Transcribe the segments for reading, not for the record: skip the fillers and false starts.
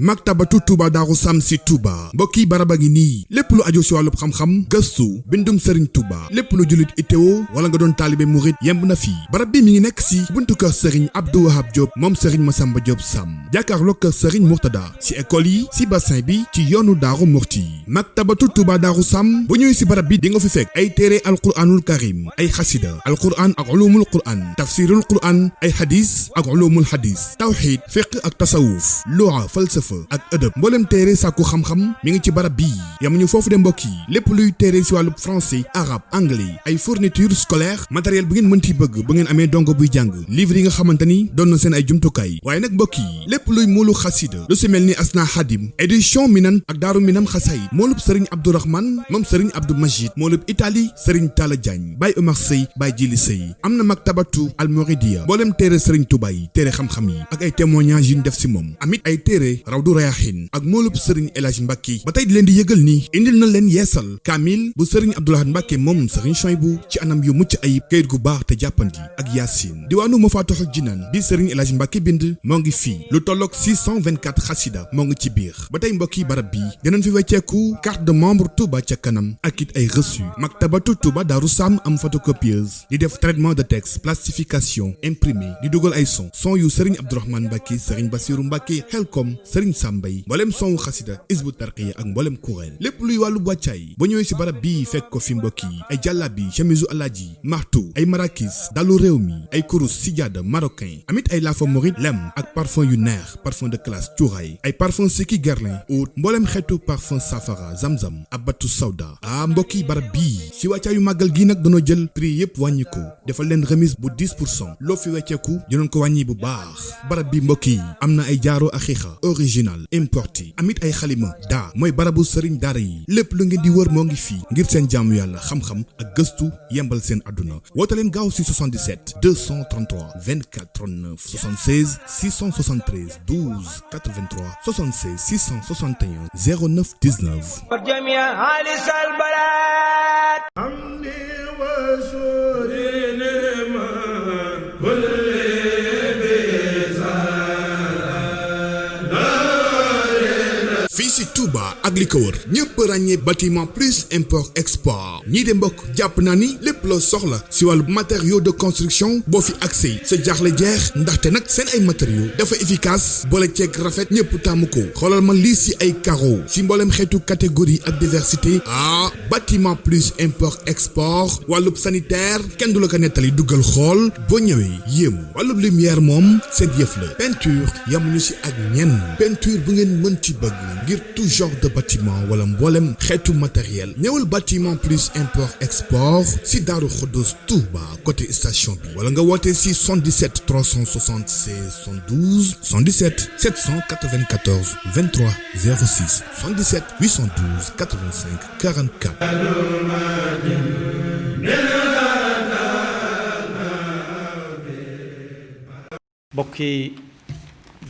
maktabatu Touba Darou Sam si Touba mbokki baraba ngi nii lépp lu aju si wàllub xam-xam gëstu bindum Serigne Touba lépp lu jullit ittewo wala nga doon taalibe murit yemb na fii barab bi mi ngi nekk si buntu kër Serigne Abdou Wahab Diop moom Serigne Massamba Diop Sam jàkkaarloo kër Serigne Mourtada si école yi si bassin bi ci yoonu Daaru Murti maktabatu Touba Darou Sam bu ñëwee si barab bi di nga fi fekk ay téere alquranul karim ay xasida alquran ak ulumul quran tafsirul quran ay hadis ak ulumul hadis tawxid fiqh ak tasawuf luga falsafa ak ëdëb mboolem téere sàkku xam-xam mi ngi ci barab bii yamuñu foofu de mbokk yi lépp luy téere si wàllu français arabe anglais ay fourniture scolaire matériel bu ngeen mënti bëgg bu ngeen amee dongo buy jàng livre yi nga xamante ni doon na seen ay jumtukaay waaye nag mbokk yi lépp luy moolu xasida lu si mel ni asna xadim édition minan ak daaru minam xasay moolub sëriñ abdourahman moom sëriñ abdou majid moolub italie sëriñ talla diagne baay omar sëy baay jili sëy am na maktabatu almoridia mboolem téere sëriñ touba yi téere xam-xam yi ak ay témoignages yu ñu def si moom amit ay téere rawdu rayahin ak moolub sëriñ El Hadj Mbacke ba tey di leen di yëgal ni indil na leen yeesal kaamil bu sëriñ Abdoulahad Mbacke moom sëriñ Chouaïbou ci anam yu mucc ayib kayit gu baax te jàppandi ak yaasin diwaanu Mafatihul Jinaan bi sëriñ El Hadj Mbacke bind moo ngi fii lu tolloog 624 xasida moo ngi ci biir ba tey mbokk yi barab bi dinañ fi wecceeku carte de membre Touba ca kanam ak it ay reçu maktabatu Touba Darou Sam am photocopieuse di def traitement de texte plastification imprimé di dugal ay son yu sëriñ Abdourahmane Mbacke sëriñ Bassirou Mbacke Helcom sëriñ Sambay mboolem sonwu xasida isbu tarqiya ak mboolem kuréel lépp luy wàllu wàccaay ba ñëwee si barab bii fekk ko fi mbokk yi ay jàllabi chemisu alaaji martu ay marakis dalu réew mi ay kurus sijaada marocain amit ay laafa morit lem ak parfum yu neex parfum de classe cuuraay ay parfum Siki Guerlain oud mboolem xeetu parfum safara zamzam abatu sawda mbokk yi barab bii si wàccaayu màggal gi nag dañoo jël prix yëpp wàññi ko defal leen remise bu 10% loo fi wecceeku dinañ ko wàññi bu baax barab bi mbokk yi am na ay jaaro axiixa original importé amit ay xalima daa mooy barabu sëriñ daara yi lépp lu ngeen di wër moo ngi fii ngir seen jaamu yàlla xam-xam ak gëstu yembal seen àdduna woote leen gaaw si 77 233 24 39 76 673 12 83 76 661 09 19 fii si Touba ak li ko wër ñëpp ràññee bâtiment plus import export ñii de mbokk jàpp naa ni lépp loo soxla si wàllu matériaux de construction boo fi accès sa jaaxle jeex ndaxte nag seen ay matériaux dafa efficace boole ceeg rafet ñëpp taamu ko xoolal ma lii si ay carreaux si mboolem xeetu catégorie ak diversité bâtiment plus import export wàllub sanitaire kenn du la ko nettali duggal xool boo ñëwee yéemu wàllub lumière moom seen yëf la peinture yamuñu si ak ñenn peinture bu ngeen mën ci bëgg ngir tout genre de bâtiment wala mboolem xeetu matériel ñëwal bâtiment plus import export si Daaru Xuddus Touba côté station bi wala nga woote si 77 376 72 77 794 23 06 77 812 85 44. bokki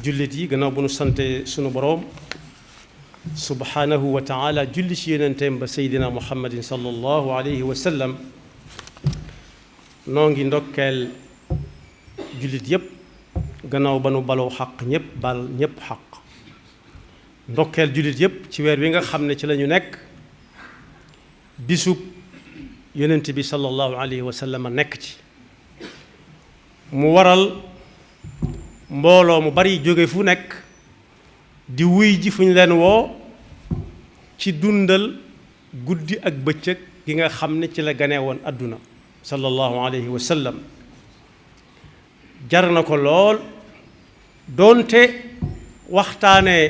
jullit yi gannaaw bu nu sante sunu boroom subhanahu wa taala julli ci yonenteem ba seydina muhammadin sallallahu alayhi wa sallam noo ngi ndokkeel jullit yépp gannaaw ba nu baloo xaq ñépp bal ñépp xaq ndokkeel jullit yépp ci weer wi nga xam ne ci la ñu nekk bisub yonent bi sallallahu alayhi wa sallam nekk ci mu waral mbooloo mu bari jóge fu nekk di wuy ji fu ñu leen woo ci dundal guddi ak bëccëg gi nga xam ne ci la ganee woon àdduna sallallahu alayhi wa sallam jar na ko lool doonte waxtaanee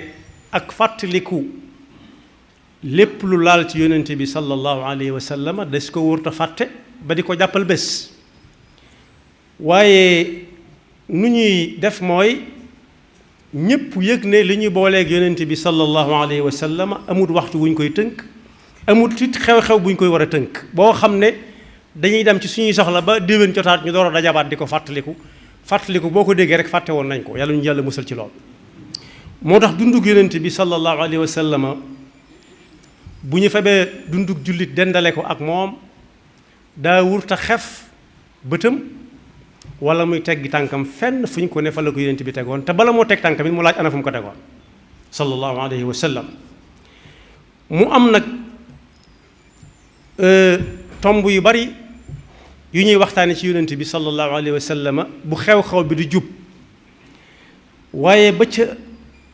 ak fàttaliku lépp lu laal ci yonent bi sallallahu alayhi wa sallam des ko wërta fàtte ba di ko jàppal bés waaye nu ñuy def mooy ñépp yëg ne li ñuy booleeg yonent bi sallallahu alayhi wa sallam amut waxtu wuñ koy tënk amut it xew-xew buñ koy war a tënk boo xam ne dañuy dem ci suñuy soxla ba déwén jotaat ñu door a dajabaat di ko fàttaliku boo ko déggee rek fàtte woon nañ ko yàlla ñu yàlla musal ci lool. moo tax dundug yonent bi sallallahu alayhi wa sallam bu ñu febee dundug jullit dendale ko ak moom daa wurta xef bëtam wala muy teggi tànkam fenn fu ñu ko ne fa la ko yonent bi tegoon te bala moo teg tànkam it mu laaj ana fu mu ko tegoon sallallahu alayhi wa sallam. mu am nag tomb yu bari yu ñuy waxtaane ci yonent bi sallallahu alayhi wa sallam bu xew-xew bi di jub, waaye ba ca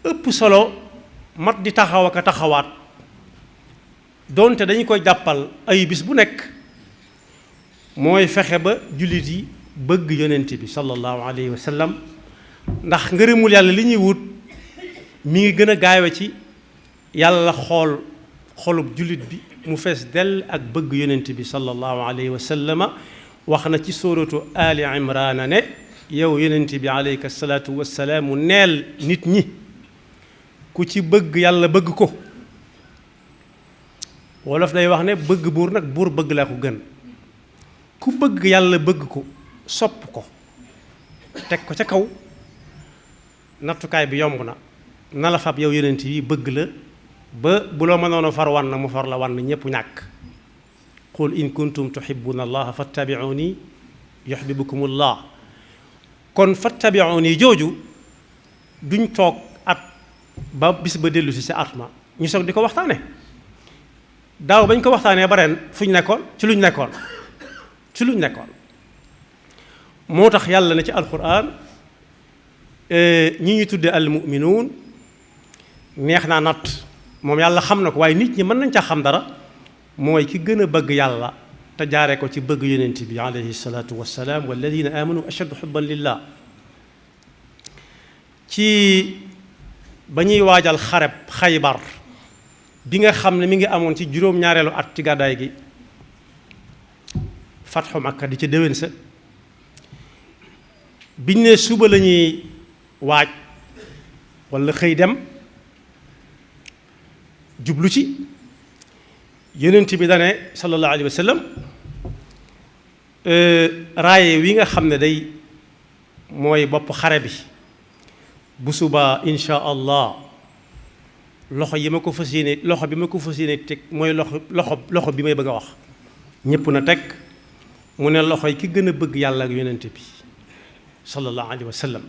ëpp solo mat di taxaw ak a taxawaat doonte dañu koy jàppal ay bis bu nekk, mooy fexe ba jullit yi bëgg yonent bi sallallahu alayhi wa sallam, ndax ngërëmul yàlla li ñuy wut mi ngi gën a gaawe ci yàlla xool xolub jullit bi mu fees dell ak bëgg yonent bi sallallahu alayhi wa sallama. wax na ci suuratu Ali Imran ne yow yonent bi alayka salaatu wassalaamu neel nit ñi ku ci bëgg yàlla bëgg ko. wolof day wax ne bëgg buur nag buur bëgg la ko gën. ku bëgg yàlla bëgg ko sopp ko teg ko ca kaw, nattukaay bi yomb na la fab yow yonent yi bëgg la ba bu loo mënoon a far wan mu far la wan ñépp ñàkk. qul in kuntum tuhibbuna allaha fattabi'uni yuhibbukumullah. kon fattabi'uni jooju duñ toog at ba bis ba dellu si at ma ñu soog di ko waxtaane. daaw bañ ko waxtaanee ba ren fu ñu nekkoon ci luñ nekkoon moo tax yàlla na ci alquran ñi ñu tudde al mu'minuun neex naa natt moom yàlla xam na ko, waaye nit ñi mën nañ caa xam dara. mooy ki gën a bëgg yàlla te jaaree ko ci bëgg yonent bi alayhi salaatu wassalaam walladina amanu ashaddu xubban lillah. ci ba ñuy waajal xareb Xaybar bi nga xam ne mi ngi amoon ci juróom-ñaareelu at ci gàddaay gi, fatxu Makka di ca déwén sa, biñ ne suba la ñuy waaj walla xëy dem jublu ci, yonent bi dane sallallahu alayhi wa sallam raaye wi nga xam ne day mooy bopp xare bi bu subaa insha allah loxo bi ma ko fas yéene teg mooy loxo bi may bëgg a wax ñépp na teg. mu ne loxo yi ki gën a bëgg yàlla ak yonent bi sallallahu alayhi wa sallam.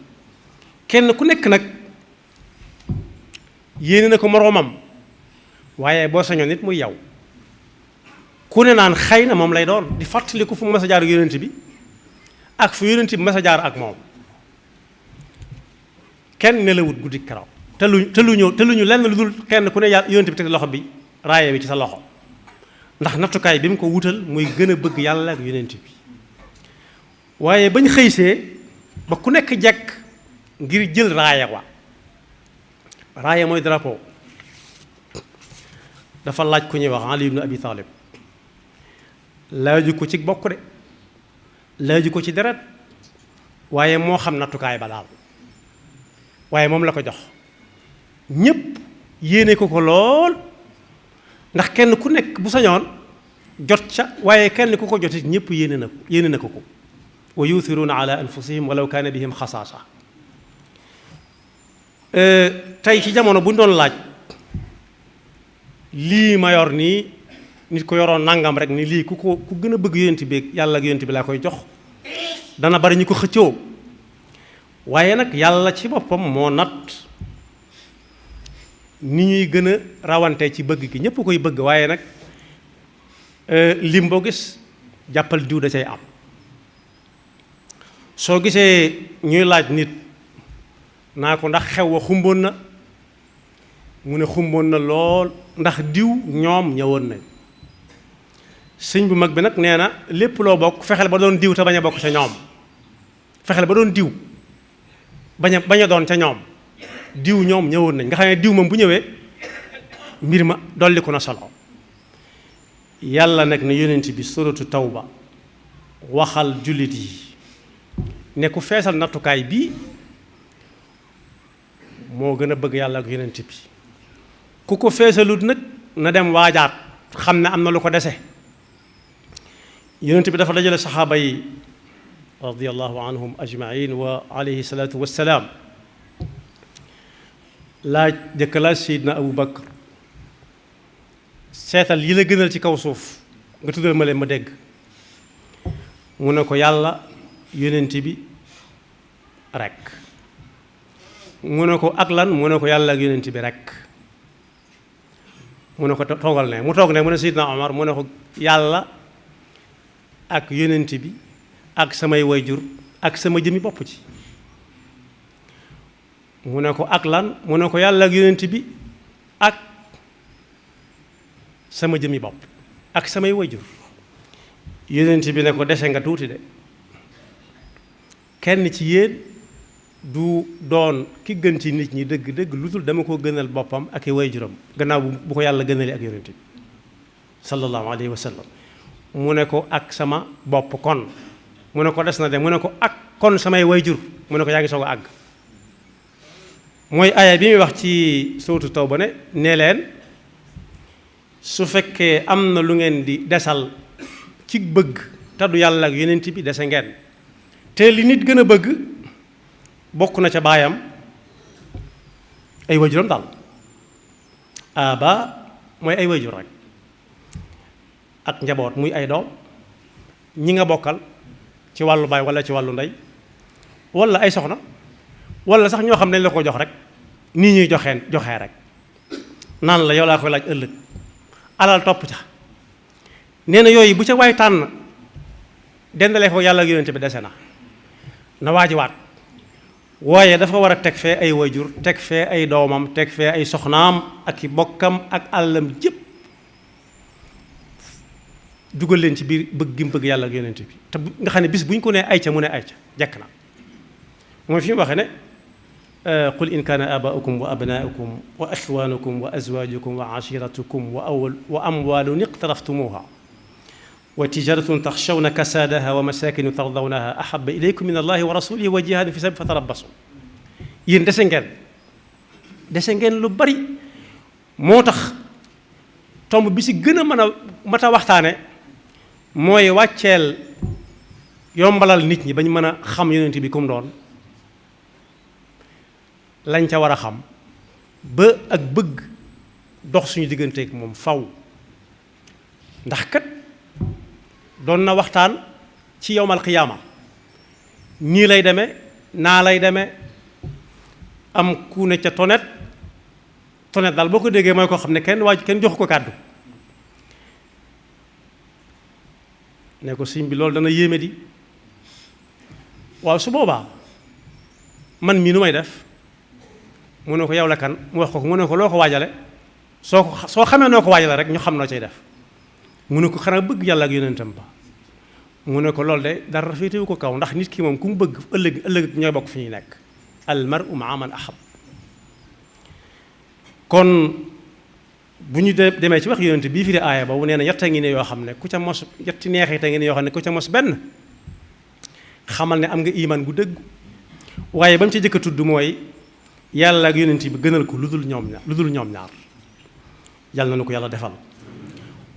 kenn ku nekk nag yéene na ko moroomam, waaye boo sañoon nit muy yow. ku ne naan xëy na moom lay doon di fàttaliku fu mu mas a jaar ak yonent bi ak fu yonent bi mas a jaar ak moom. kenn nelawut guddi karaw te lu ñu lenn lu dul kenn ku ne yonent bi teg loxo bi raaye bi ci sa loxo, ndax nattukaay bi mu ko wutal muy gën a bëgg yàlla ak yonent bi. waaye bañ xëysee ba ku nekk jekk ngir jël raaya wa, raaya mooy drapeau, dafa laaj ku ñuy wax Ali ibn Abi Talib. laaju ko ci bokk de, laaju ko ci deret, waaye moo xam nattukaay ba daal, waaye moom la ko jox. ñépp yéene ko lool, ndax kenn ku nekk bu sañoon jot ca, waaye kenn ku ko jotit ñépp yéene na ko wa yuuthiruuna ala anfusihim walaw kaana bihim xasaasa. tey ci jamono bu ñu doon laaj lii ma yor nii, nit ko yoroon nangam rek ni lii ku gën a bëgg yonent bi yàlla ak yonent bi laa koy jox, dana bari ñu ko xëccoo. waaye nag yàlla ci boppam moo nat ni ñuy gën a rawante ci bëgg gi. ñépp koy bëgg, waaye nag lim boo gis jàppal diw da cay am. soo gisee ñuy laaj nit naa ko ndax xew wa xumboon na, mu ne xumboon na lool ndax diw ñoom ñëwoon nañ. sëñ bu mag bi nag nee na lépp loo bokk fexeel ba doon diw te bañ a bokk ca ñoom, fexeel ba doon diw bañ a doon ca ñoom. diw ñoom ñëwoon nañ nga xam ne diw moom bu ñëwee mbir ma dolli ko na solo. yàlla nag ne yonent bi suratu tawba waxal jullit yi ne ku feesal nattukaay bii moo gën a bëgg yàlla ak yonent bi. ku ko feesalut nag na dem waajaat xam ne am na lu ko dese. yonent bi dafa dajale saxaaba yi radiyallahu anhum ajmain wa alayhi salaatu wassalaam. jëkk laaj Seydina Abu Bakar, seetal yi la gënal ci kaw suuf nga tuddal ma leen ma dégg. mu ne ko yàlla yonent bi rekk. mu ne ko ak lan mu ne ko yàlla ak yonent bi rek. mu ne ko toogal ne mu toog ne mu ne Seydina Omar mu ne ko yàlla ak yonent bi ak samay wayjur ak sama jëmi bopp ci. mu ne ko ak lan mu ne ko yàlla ak yonent bi ak sama jëmi bopp ak samay wayjur. yonent bi ne ko dese nga tuuti de kenn ci yéen du doon ki gën ci nit ñi dëgg-dëgg lu dul dama ko gënal boppam ak i wayjuram gannaaw bu ko yàlla gënalee ak yonent bi sallallahu alayhi wa sallam. mu ne ko ak sama bopp kon mu ne ko des na de mu ne ko ak kon samay wayjur mu ne ko yaa ngi soog a àgg. mooy aaya bi muy wax ci sootu Tawba ne nee leen su fekkee am na lu ngeen di desal ci bëgg te du yàlla ak yonent bi dese ngeen te li nit gën a bëgg bokk na ca baayam ay waajuram daal aba mooy ay waajur rek ak njaboot muy ay doom ñi nga bokkal ci wàllu baay walla ci wàllu ndey walla ay soxna walla sax ñoo xam ne dañ la ko jox rek nii ñuy joxee rek naan la yow laa koy laaj ëllëg alal topp ca nee na yooyu bu ca waay tànn dendalee ko yàlla ak yonent bi dese na waajiwaat waaye dafa war a teg fee ay waajur teg fee ay doomam teg fee ay soxnaam ak i bokkam ak àllam jëpp dugal leen ci biir bëgg gi mu bëgg yàlla ak yonent bi te nga xam ne bis bu ñu ko nee ayca mu ne ayca jekk na mooy fi mu waxee ne qul in kaana abaaukum wa abnaaukum wa ixwaanukum wa azwaajukum wa ashiratukum wa amwaalun iqtaraftumuha wa tijaratun taxshawna kasaadaha wa masaakinu tardawnaha ahabba ilaykum min allahi wa rasulihi wa jihaadin fi sabiilihi fatarabbasu. yéen dese ngeen lu bari moo tax tomb bi si gën a mën a mat a waxtaane mooy wàcceel yombalal nit ñi bañ mën a xam yonent bi kum doon lañ ca war a xam ba ak bëgg dox suñu digganteek moom faw ndax kat doon na waxtaan ci yowmal qiyaama nii lay demee naa lay demee am ku ne ca tonet daal boo ko déggee mooy koo xam ne kenn joxu ko kàddu ne ko sëñ bi loolu dana yéeme di waaw su boobaa man mii nu may def mu ne ko yow la kan mu wax ko mu ne ko loo ko waajale soo xamee noo ko waajale rek ñu xam noo cay def mu ne ko xanaa bëgg yàlla ak yonentam ba mu ne ko loolu de dara féetewu ko kaw ndax nit ki moom ku mu bëgg ëllëg ñooy bokk fi ñuy nekk al mar'u ma'a man ahab. kon bu ñu demee ci wax yonent bii fi di aaya boobu nee na ñett a ngi ne yoo xam ne ku ca mos ñetti neexite ngi ne yoo xam ne ku ca mos benn xamal ne am nga iman gu dëgg waaye ba mu ci jëkk a tudd mooy yàlla ak yonent bi gënal ko lu dul ñoom ñaar yàlla na ko yàlla defal.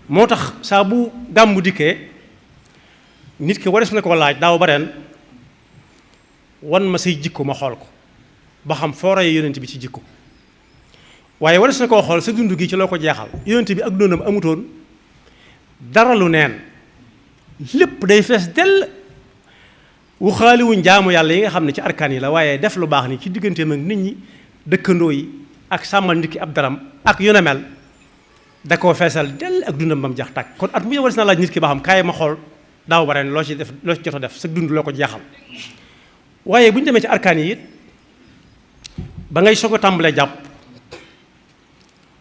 moo tax saa bu gàmmu dikkee nit ki warees na ko laaj daaw ba ren wan ma say jikko ma xool ko ba xam foo royee yonent bi ci jikko waaye warees na koo xool sa dund gi ci loo ko jeexal yonent bi ak dundam amutoon dara lu neen lépp day fees dell waxaaliwuñ jaamu yàlla yi nga xam ne ci arkaan yi la waaye def lu baax ni ci digganteem ak nit ñi dëkkandoo yi ak sàmmal nit ki ab daram ak yu ne mel da koo feesal dell ak dundam ba mu jax tàkk kon at mu warees na laaj nit ki ba xam kaay ma xool daaw ba ren loo ci jot a def sa dund loo ko jeexal waaye bu ñu demee ci arkaan yi it ba ngay soog a tàmbalee jàpp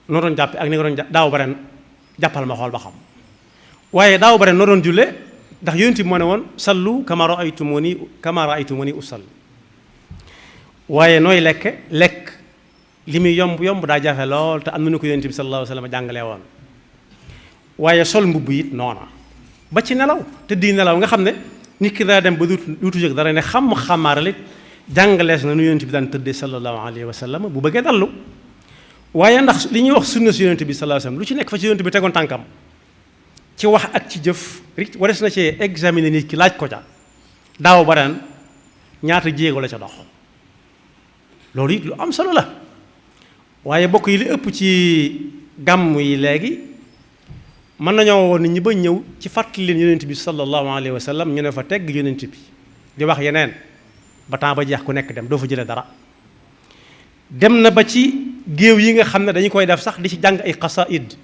noo doon jàppe ak ni nga doon daaw ba ren jàppal ma xool ba xam waaye daaw ba ren noo doon julle ndax yonent bi moo ne woon sallu kama ra'aytumuni usalli waaye nooy lekk li muy yomb daa jafe lool te am na nu ko yonent bi sallallahu alayhi wa sallam jàngalee woon waaye sol mbubb it noona ba ci nelaw te di nelaw nga xam ne nit ki daa dem ba duutu yëg dara ne xamaaralit jàngalees na nu yonent bi daan tëddee sallallahu alayhi wa sallam bu bëggee dallu waaye ndax li ñuy wax sunna si yonent bi sallallahu alayhi wa sallam lu ci nekk fa ci yonent bi tegoon tànkam ci wax ak ci jëf rek warees na cee examiner nit ki laaj ko ca daaw ba ren ñaata jéego la ca dox loolu it lu am solo la waaye bokk yi li ëpp ci gàmm yi léegi mën nañoo woon nit ñi ba ñëw ci fàttali leen yonent bi sallallahu alayhi wa sallam ñu ne fa tegg yonent bi di wax yeneen ba temps ba jeex ku nekk dem doo fa jëlee dara dem na ba ci géew yi nga xam ne dañu koy def sax di ci jàng ay xasaid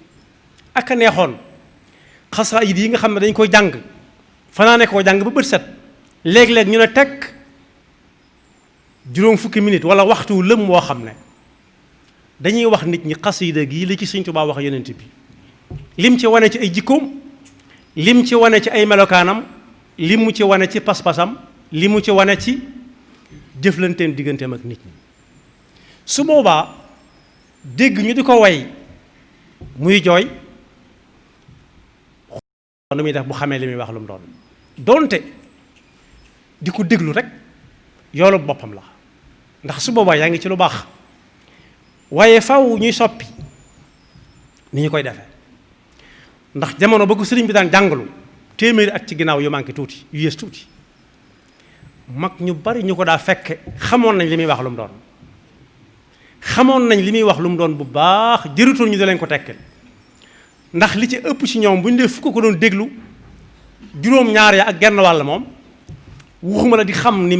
ak a neexoon xasaid yi nga xam ne dañu koy jàng fanaane koo jàng ba bët set léeg-léeg ñu ne tekk juróom fukki minute wala waxtu lëm woo xam ne dañuy wax nit ñi xasida gi li ci Sëñ Tuubaa wax yonent bi lim ci wane ci ay jikkoom lim ci wane ci ay melokaanam li mu ci wane ci pas-pasam li mu ci wane ci jëflanteem digganteem ak nit ñi su boobaa dégg ñu di ko way muy jooy nu muy def bu xamee li muy wax lu mu doon doonte di ko déglu rek yoolu boppam la ndax su boobaa yaa ngi ci lu baax waaye faw ñuy soppi ni ñu koy defee ndax jamono ba ko sëriñ bi daan jàngalu téeméeri at ci ginnaaw yu manqué tuuti yu yées tuuti mag ñu bari ñu ko daa fekke xamoon nañ li muy wax lu mu doon xamoon nañ li muy wax lu mu doon bu baax jërutoon ñu da leen ko tekkil ndax li ci ëpp ci ñoom bu ñu dee fukk ko doon déglu juróom-ñaar ya ak genn wàll moom waxuma la di xam li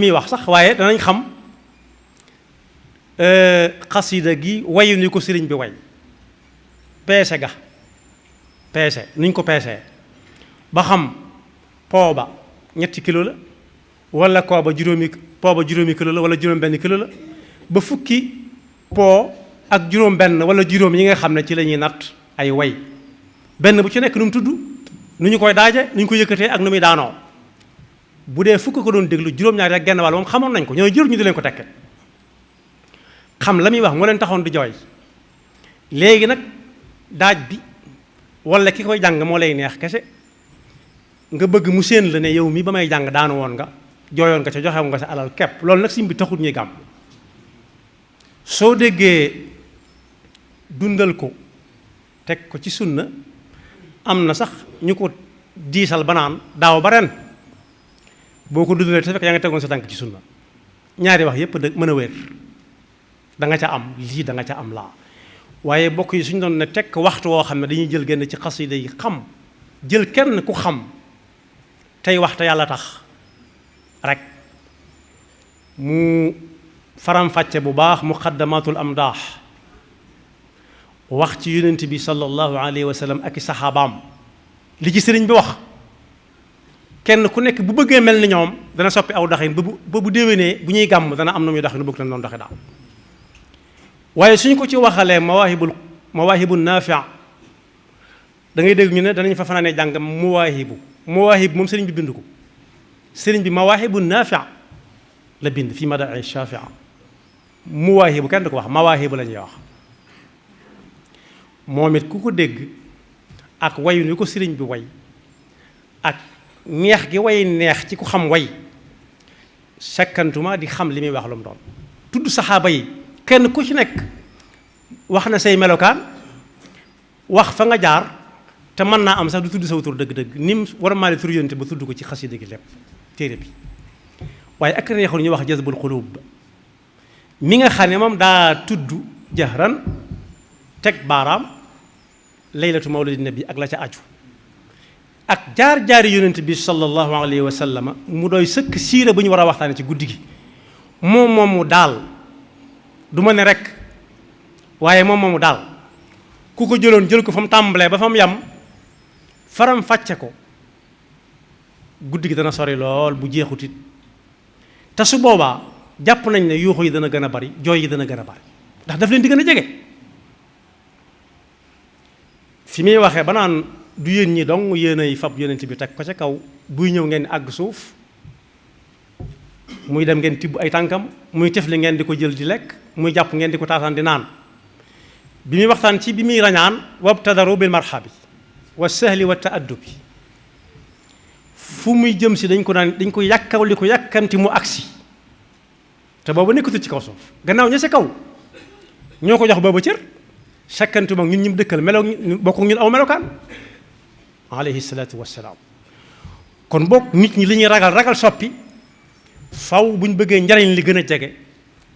muy wax sax waaye danañ xam xasida gi wayu ni ko sëriñ bi way peese ga peese nuñ ko peesee ba xam pooba 3 kilo la wala pooba juróomi kilo la wala juróom benn kilo la ba fukki po ak juróom benn wala juróom yi nga xam ne ci la ñuy natt ay way benn bu ci nekk nu mu tudd nu ñu koy daaje nu ñu ko yëkkatee ak nu muy daanoo bu dee fukk ko doon déglu juróom-ñaari ak genn wàll moom xamoon nañ ko ñooy jëru ñu di leen ko tekke xam la muy wax moo leen taxoon di jooy léegi nag daaj bi wala ki koy jàng moo lay neex kese nga bëgg mu séen la ne yow mi ba may jàng daanu woon nga jooyoon nga ca joxewoon nga sa alal kepp loolu nag sim bi taxut ñuy gàmm soo déggee dundal ko teg ko ci sunna am na sax ñu ko diisal ba naan daaw ba ren boo ko dundalee te fekk yaa ngi tegoon sa tànk ci sunna ñaari wax yépp da mën a wér da nga ca am lii da nga ca am laa waaye bokk yi suñu doon ne tekk waxtu woo xam ne dañuy jël genn ci xasida yi xam jël kenn ku xam tey wax te yàlla tax rek mu faram-fàcce bu baax muqaddamatul amdaax wax ci yonent bi sallallahu alayhi wa sallam ak i saxaabaam li ci sëriñ bi wax kenn ku nekk bu bëggee mel ni ñoom dana soppi aw doxin ba bu déwénee bu ñuy gàmm dana am na muy doxin lu bëgg na doon doxe daal waaye suñ ko ci waxalee mawaahibu naafi' da ngay dégg ñu ne danañ fa fanaanee jàng muwaahibu moom sëriñ bi bind ko sëriñ bi mawaahibu naafi' la bind fii mada'i shaafi'a muwaahibu kenn du ko wax mawaahibu la ñuy wax moom it ku ko dégg ak wayu ni ko sëriñ bi way ak neex gi way neex ci ku xam way sakkantuma di xam li muy wax lu mu doon tudd saxaaba yi kenn ku ci nekk wax na say melokaan wax fa nga jaar te mën naa am sax du tudd saw tur dëgg-dëgg ni mu war a maale tur yonte ba tudd ko ci xasida gi lépp téere bi waaye ak neexul ñu wax jazbul xuluub mi nga xam ne moom daa tudd jahran teg baaraam laylatu mawlidi nabi ak la ca aju ak jaar-jaari yonent bi sallallahu alayhi wa sallam mu doy sëkk siira bu ñu war a waxtaane ci guddi gi moom mu daal du ma ne rek waaye moom mu daal ku ko jëloon jël ko fa mu tàmbalee ba fa mu yam faram fàcce ko guddi gi dana sori lool bu jeexutit te su boobaa jàpp nañ ne yuuxu yi dana gën a bari jooy yi dana gën a bari ndax daf leen di gën a jege fi muy waxee ba naan du yéen ñi dong yéen ay fab yonent bi teg ko ca kaw buy ñëw ngeen àgg suuf muy dem ngeen tibb ay tànkam muy tefli ngeen di ko jël di lekk muy jàpp ngeen di ko taataan di naan bi muy waxtaan ci bi muy rañaan wabtadaru bil marhabi wa sahli wa taaddubi fu muy jëm si dañ ko yàkkawli ko yàkkanti mu agsi te boobu nekkatut ci kaw suuf gannaaw ña sa kaw ñoo ko jox booba cër sakkantu mag ñun ñim dëkkal melo bokk ñun aw melokaan alayhi salaatu wassalaam kon bokk nit ñi li ñuy ragal soppi faw bu ñu bëggee njariñ li gën a jege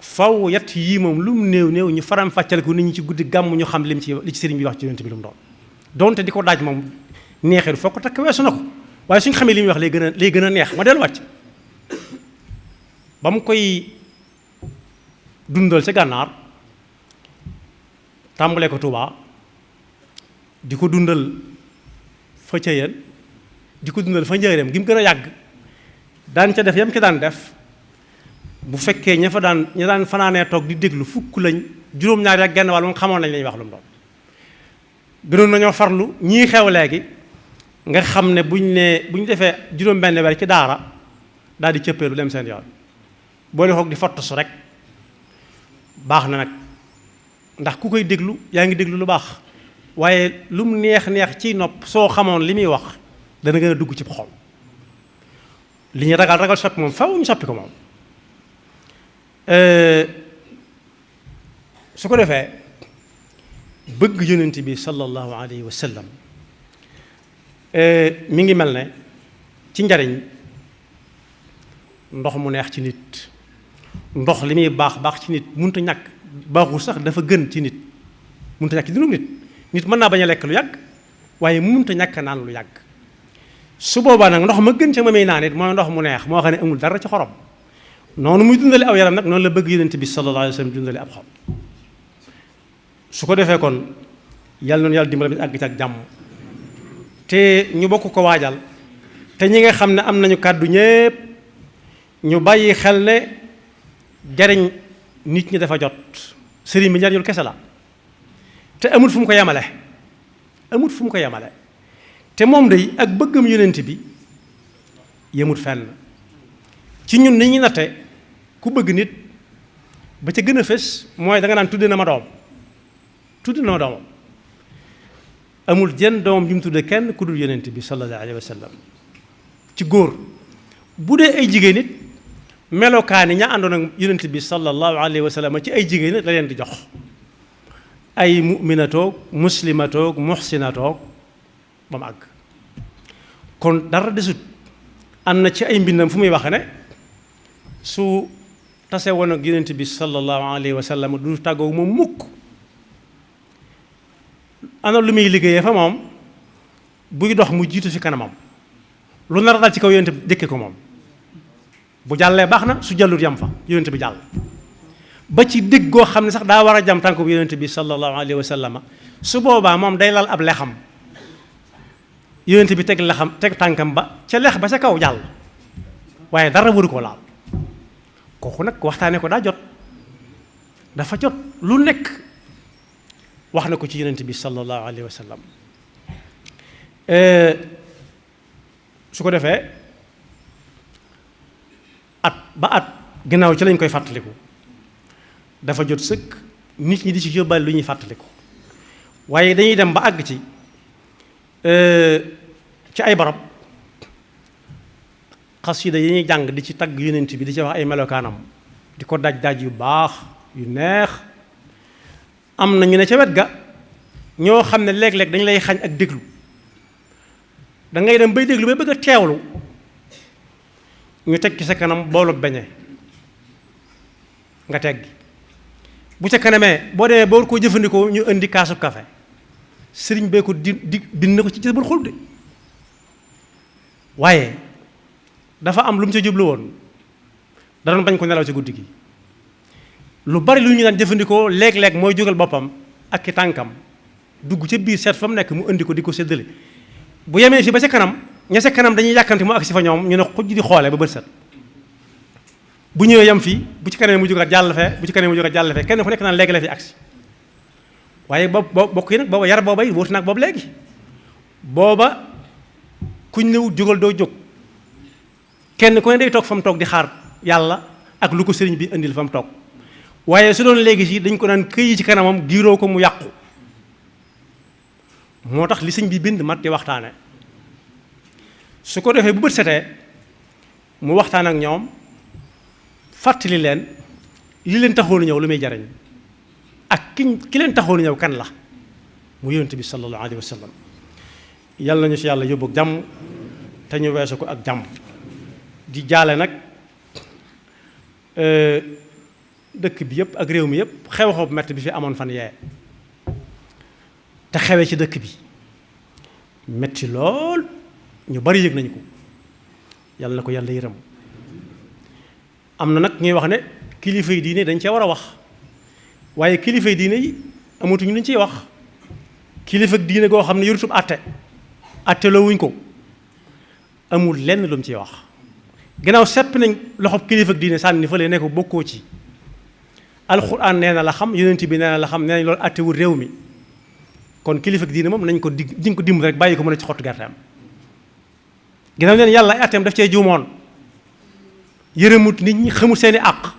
faw yett yii moom lu mu néew ñu faram fàccale ko nit ñi ci guddi gàmm ñu xam li ci sëriñ bi wax ci yonent bi lu mu doon donte di ko daaj moom neexee foo ko takk weesu na ko waaye suñu xamee li muy wax lay gën a neex ma delluwaat ba mu koy dundal ca gànnaar tàmbalee ko Touba di ko dundal fa ca yéen di ko dundal fa njëreem gi mu gën a yàgg daan ca def yam ci daan def bu fekkee ña daan fanaanee toog di déglu fukk lañ juróom-ñaari ak genn wàll moom xamoon nañ lañuy wax lu mu doon gënoon nañoo farlu ñii xew léegi nga xam ne bu ñu defee juróom-benn weer ci daara daal di cëppeelu dem seen yoon boo ne xoog di fottu su rek baax na nag ndax ku koy déglu yaa ngi déglu lu baax waaye lu mu neex ciy nopp soo xamoon li muy wax dana gën a dugg ci xol li ñu ragal soppi moom faw ñu soppi ko moom su ko defee bëgg yonent bi sallallahu alayhi wa sallam mi ngi mel ne ci njariñ ndox mu neex ci nit ndox li muy baax ci nit mënut a ñàkk baaxul sax dafa gën ci nit mënut a ñàkk ci dundu nit mën naa bañ a lekk lu yàgg waaye mënut a ñàkk naan lu yàgg su boobaa nag ndox ma gën ca ma muy naan it mooy ndox mu neex moo xam ne amul dara ci xorom noonu muy dundale aw yaram nag noonu la bëgg yonent bi sallallahu alayhi wa sallam dundale ab xol su ko defee kon yàlla noonu yàlla dimbali bi àgg ci ak jàmm te ñu bokk ko waajal te ñi nga xam ne am nañu kàddu ñépp ñu bàyyi xel ne jariñ nit ñi dafa jot sëriñ bi njariñul kese la te amul fu mu ko yemale te moom day ak bëggam yonent bi yemut fenn ci ñun ni ñuy natte ku bëgg nit ba ca gën a fës mooy da nga naan tudde na ma doomam amul jenn doomam ju mu tudde kenn ku dul yonent bi sallallahu alayhi wa sallam ci góor bu dee ay jigéen nit melokaani ña àndoon ak yonent bi sallallahu alayhi wa sallam ci ay jigéen nit la leen di jox ay mu'minatoog muslimatoog muhsinatoog ba mu àgg kon dara desut am na ci ay mbindam fu muy waxe ne su tase woon ak yonent bi sallallahu alayhi wa sallam du tàggoo moom mukk ana lu muy liggéeyee fa moom buy dox mu jiitu fi kanamam lu nar a dal ci kaw yonent bi dëkke ko moom bu jàllee baax na su jàllut yam fa yonent bi jàll ba ci dégg goo xam ne sax daa war a jam tànk bu yonent bi sallallahu alayhi wa sallam su boobaa moom day lal ab lexam yonent bi teg tànkam ba ca lex ba ca kaw jàll waaye dara waru ko laal kooku nag waxtaane ko daa jot dafa jot lu nekk wax na ko ci yonent bi sallallahu alayhi wa sallam su ko defee at ginnaaw ci lañ koy fàttaliku dafa jot sëkk nit ñi di ci yóbbaale lu ñuy fàttaliku waaye dañuy dem ba àgg ci ay barab xasida yi ñuy jàng di ci tagg yonent bi di ci wax ay melokaanam di ko daj yu baax yu neex am na ñu ne ca wet ga ñoo xam ne léeg-léeg dañu lay xañ ak déglu da ngay dem bay déglu bay bëgg a teewlu ñu teg ci sa kanam boolu beñe nga teggi bu ca kanamee boo demee boo ko jëfandikoo ñu indi kaasu café sëriñ bee ko bind na ko ci Jazbul Xulub de waaye dafa am lu mu ca jublu woon da doon bañ ko nelaw ci guddi gi lu bari lu ñu daan jëfandikoo léeg-léeg mooy jógal boppam ak ki tànkam dugg ca biir seet fa mu nekk mu indi ko di ko séddale bu yemee fii ba ca kanam ña ca kanam dañuy yàkkanti mu agsi fa ñoom ñu ne xujj di xoole ba bët set bu ñëwee yem fii bu ci kanamee mu jógaat jàll fee bu ci kanamee mu jógaat jàll fee kenn ku nekk naan léegi la fi agsi waaye bokk yi nag booba yar booba yi wóotu nag boobu léegi booba kuñ newut jógal doo jóg kenn ku ne day toog fa mu toog di xaar yàlla ak lu ko sëriñ bi indil fa mu toog waaye su doon léegi si dañ ko naan këyi ci kanamam giiroo ko mu yàqu moo tax li sëñ bi bind mat di waxtaane su ko defee bu bët setee mu waxtaan ak ñoom fàttali leen li leen taxoon ñëw lu muy jariñ ak ki leen taxoon ñëw kan la mu yonent bi sallallahu alayhi wa sallam yàlla nañu si yàlla yóbbu ak jàmm te ñu weesu ko ak jàmm di jaale nag dëkk bi yëpp ak réew mi yëpp xew-xew bu metti bi fi amoon fan yee te xewee ci dëkk bi metti lool ñu bari yëg nañu ko yàlla na ko yàlla yërëm am na nag ñuy wax ne kilifa yi diine dañ cee war a wax waaye kilifa yi diine yi amatuñu luñ ciy wax kilifa ak diine goo xam ne yorutub atte loo wuñ ko amul lenn lu mu ciy wax ginnaaw sepp nañ loxob kilifa ak diine sànni fa lay nekk bokkoo ci alxuraan nee na la xam yonent bi nee na la xam nee nañ loolu attewul réew mi kon kilifa ak diine moom nañ ko diñ ko dimb rek bàyyi ko mën a ci xottu gerteem ginnaaw neen yàlla ay atteem daf cee juumoon yërëmut nit ñi xamul seeni àq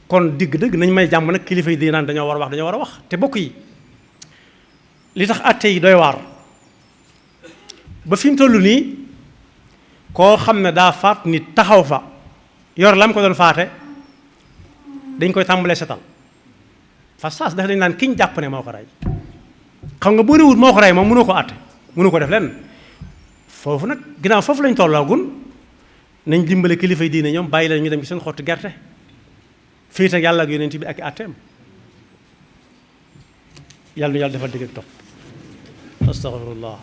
kon digg-dëgg nañ may jàmm nag kilifa yi di naan dañoo war a wax te bokk yi li tax atte yi doy waar ba fi mu toll nii koo xam ne daa faat nit taxaw fa yor lam ko doon faate dañ koy tàmbalee setal fa saas dafa dañ naan kiñ jàpp ne moo ko rey xam nga boo réewut moo ko rey moom mënoo ko àtte mënoo ko def lenn foofu nag ginnaaw foofu lañ tolloogun nañ dimbale kilifa yi diine ñoom bàyyi leen ñu dem ci seen xottu gerte fii ak yàlla ak yonent bi ak àtteem yàlla nu yàlla defal dégg ak topp astaghfirullah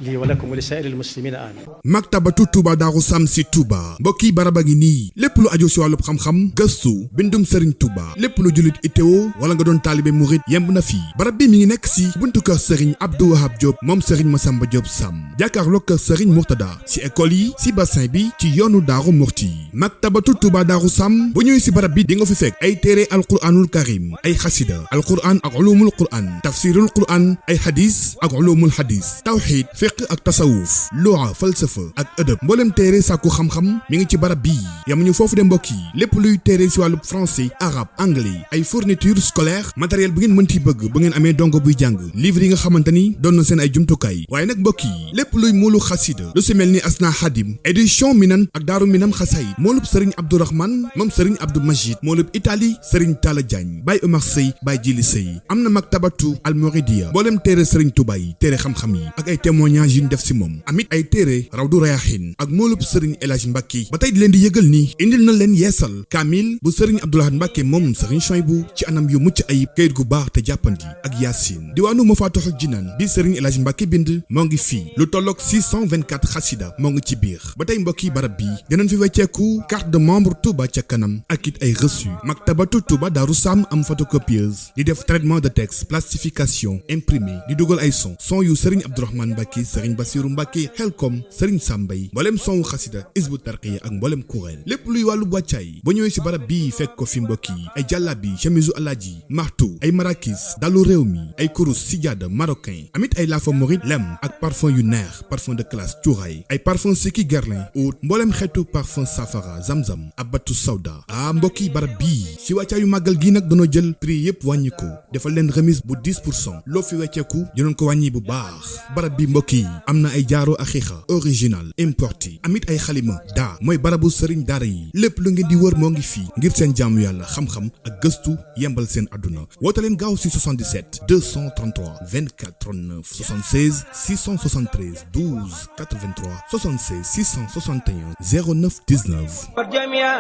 lii wa lakum wa li saa'iril muslimina amin maktabatu Touba Darou Sam si Touba mbokk yi baraba ngi nii lépp lu aju si wàllub xam-xam gëstu bindum Serigne Touba lépp lu jullit itteewoo wala nga doon taalibe murit yemb na fii barab bi mi ngi nekk si buntu kër Serigne Abdou Wahab Diop moom Serigne Massamba Diop Sam jàkkaarloo kër Serigne Mourtada si école yi si bassin bi ci yoonu Daaru Murti maktabatu Touba Darou Sam bu ñëwee si barab bi di nga fi fekk ay téere alquranul karim ay xasida alquran ak ulumul quran tafsirul quran ay hadis ak ulumul hadis tawxid fiq ak tasawuf luwa falsafa ak ëdëb mboolem téere sàkku xam-xam mi ngi ci barab bii yamuñu foofu de mbokk yi lépp luy téere si wàllu français arabe anglais ay fourniture scolaire matériel bu ngeen mënti bëgg ba ngeen amee dongo buy jàng livre yi nga xamante ni doon na seen ay jumtukaay waaye nag mbokk yi lépp luy moolu xasida lu si mel ni asna xadim édition minan ak daaru minam xasayid moolub sëriñ abdourahman moom sëriñ abdou majid moolub italie sëriñ talla diagne baay omar sëy baay jili sëy am na maktabatu almoridia mboolem téere sëriñ tuba yi téere xam-xam yi ak ay témoignages yu ñu def si moom amit ay téere rawdu rayahin ak moolub sëriñ El Hadj Mbacke ba tey di leen di yëgal ni indil na leen yeesal kaamil bu sëriñ Abdoulahad Mbacke moom sëriñ Chouaïbou ci anam yu mucc ayib kayit gu baax te jàppandi ak yaasin diwaanu Mafatihul Jinaan bi sëriñ El Hadj Mbacke bind moo ngi fii lu tolloog 624 xasida moo ngi ci biir ba tey mbokk yi barab bi dinañ fi wecceeku carte de membre Touba ca kanam ak it ay reçu maktabatu Touba Darou Sam am photocopieuse di def traitement de texte plastification imprimé di dugal ay son yu sëriñ Abdourahmane Mbacke sëriñ Bassirou Mbacke xelkom sëriñ Sambay mboolem son xasida isbu tarqiya ak mboolem kuréel lépp luy wàllu wàccaay ba ñëwee si barab bii fekk ko fi mbokk yi ay jàllabi chemisu alaaji martu ay marakis dalu réew mi ay kurus sijaada marocain amit ay laafa morit lem ak parfum yu neex parfum de classe cuuraay ay parfum Siki Guerlain oud mboolem xeetu parfum safara zamzam abatu sawda mbokk yi barab bii si wàccaayu màggal gii nag dañoo jël prix yëpp wàññi ko defal leen remise bu 10% loo fi wecceeku dinañ ko wàññi bu baax barab bi mbokk yi am na ay jaaro axiixa original importé amit ay xalima daa mooy barabu sëriñ daara yi lépp lu ngeen di wër moo ngi fii ngir seen jaamu yàlla xam-xam ak gëstu yembal seen àdduna woote leen gaaw si 77 233 24 39 76 673 12 83 76 661 09 19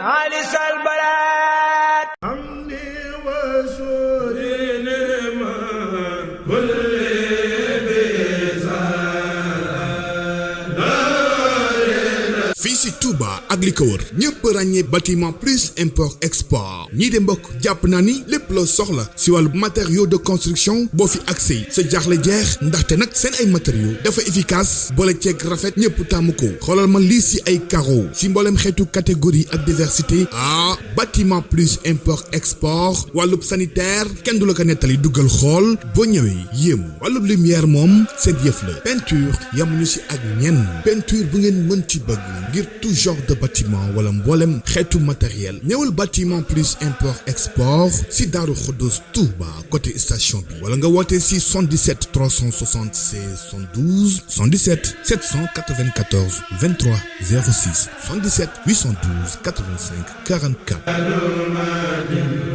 fii si Touba ak li ko wër ñëpp ràññee bâtiment plus import export ñii de mbokk jàpp naa ni lépp loo soxla si wàllu matériaux de construction boo fi accès sa jaaxle jeex ndaxte nag seen ay matériaux dafa efficace boole ceeg rafet ñëpp tàmm ko xoolal ma lii si ay carreaux si mboolem xeetu catégorie ak diversité bâtiment plus import export wàllub sanitaire kenn du la ko nettali duggal xool boo ñëwee yéemu wàllub lumière moom seen yëf la peinture yamuñu si ak ñenn peinture bu ngeen mën ci bëgg ngir tout genre de bâtiment wala mboolem xeetu matériel ñëwal bâtiment plus import export si Daaru Xuddus Touba côté station bi wala nga woote si 77 376 72 77 794 23 06 77 812 85 44